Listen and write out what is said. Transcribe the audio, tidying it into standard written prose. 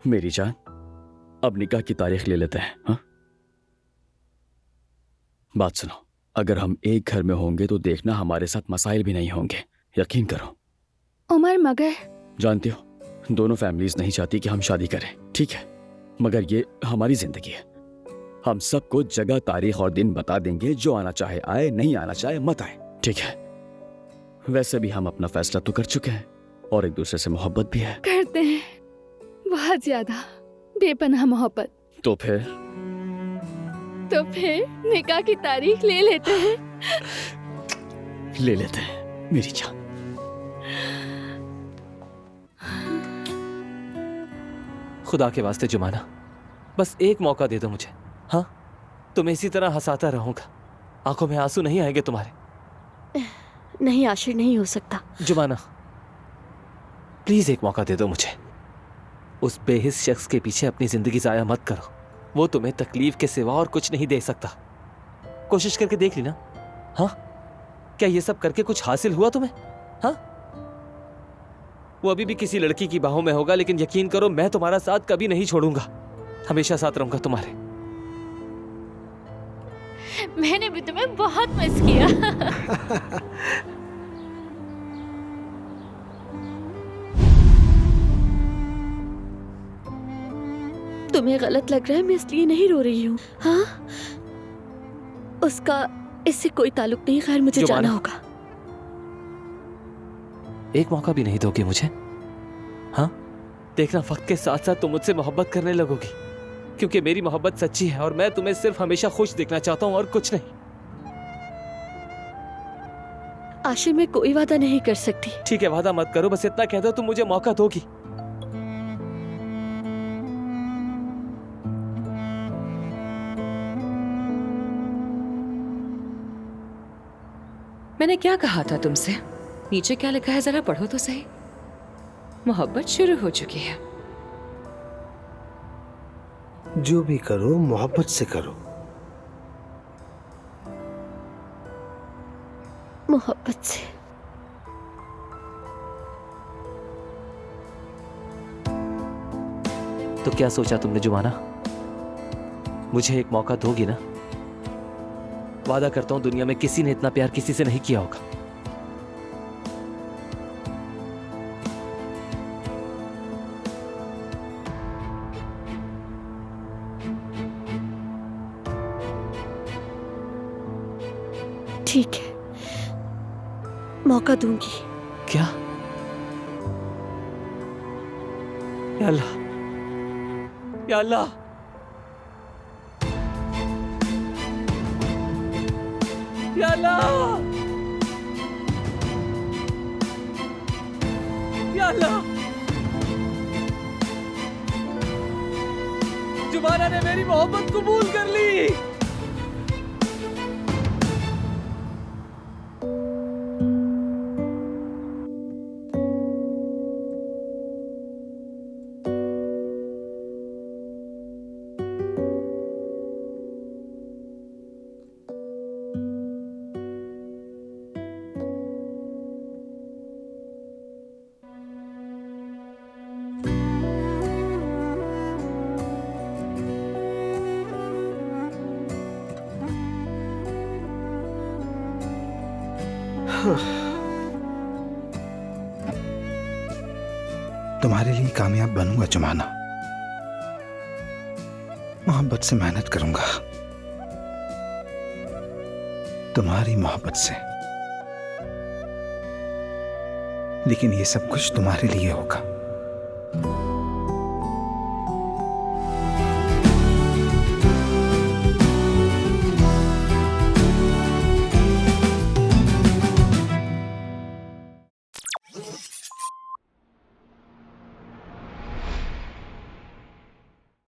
मेरी जान, अब निकाह की तारीख ले लेते हैं। हाँ, बात सुनो, अगर हम एक घर में होंगे तो देखना हमारे साथ मसाइल भी नहीं होंगे, यकीन करो। उमर मगर जानती हो, दोनों फैमिलीज नहीं चाहती कि हम शादी करें, ठीक है, मगर ये हमारी जिंदगी है। हम सबको जगह, तारीख और दिन बता देंगे, जो आना चाहे आए, नहीं आना चाहे मत आए, ठीक है। वैसे भी हम अपना फैसला तो कर चुके हैं और एक दूसरे से मोहब्बत भी है। करते हैं, बहुत ज्यादा बेपनाह मोहब्बत। तो फिर निकाह की तारीख ले लेते हैं। ले लेते हैं मेरी जान। खुदा के वास्ते जुमाना, बस एक मौका दे दो मुझे। हाँ, तुम्हें इसी तरह हंसाता रहूंगा, आंखों में आंसू नहीं आएंगे तुम्हारे। नहीं आशिर, नहीं हो सकता। जुमाना प्लीज एक मौका दे दो मुझे। उस बेहिस शख्स के पीछे अपनी जिंदगी जाया मत करो, वो तुम्हें तकलीफ के सिवा और कुछ नहीं दे सकता। कोशिश करके देख ली ना। हाँ, क्या ये सब करके कुछ हासिल हुआ तुम्हें? हाँ, वो अभी भी किसी लड़की की बाहों में होगा, लेकिन यकीन करो मैं तुम्हारा साथ कभी नहीं छोड़ूंगा, हमेशा साथ रहूंगा तुम्हारे। मैंने भी तुम्हें बहुत मिस किया। तुम्हें गलत लग रहा है, मैं इसलिए नहीं रो रही हूँ। हाँ, उसका इससे कोई ताल्लुक नहीं। खैर, मुझे जाना होगा। एक मौका भी नहीं दोगे मुझे? हाँ, देखना वक्त के साथ साथ तुम मुझसे मोहब्बत करने लगोगी, क्योंकि मेरी मोहब्बत सच्ची है और मैं तुम्हें सिर्फ हमेशा खुश देखना चाहता हूँ और कुछ नहीं। आशिर, मैं कोई वादा नहीं कर सकती। ठीक है, वादा मत करो, बस इतना कह दो तुम मुझे मौका दोगी। मैंने क्या कहा था तुमसे? नीचे क्या लिखा है जरा पढ़ो तो सही। मोहब्बत शुरू हो चुकी है। जो भी करो मोहब्बत से करो। मोहब्बत से। तो क्या सोचा तुमने जुमाना? मुझे एक मौका दोगी ना? वादा करता हूं दुनिया में किसी ने इतना प्यार किसी से नहीं किया होगा। ठीक है, मौका दूंगी। क्या? या अल्लाह, या अल्लाह, या अल्लाह, या अल्लाह, जुमाना ने मेरी मोहब्बत कबूल कर ली। तुम्हारे लिए कामयाब बनूंगा जुमाना, मोहब्बत से मेहनत करूंगा, तुम्हारी मोहब्बत से। लेकिन ये सब कुछ तुम्हारे लिए होगा।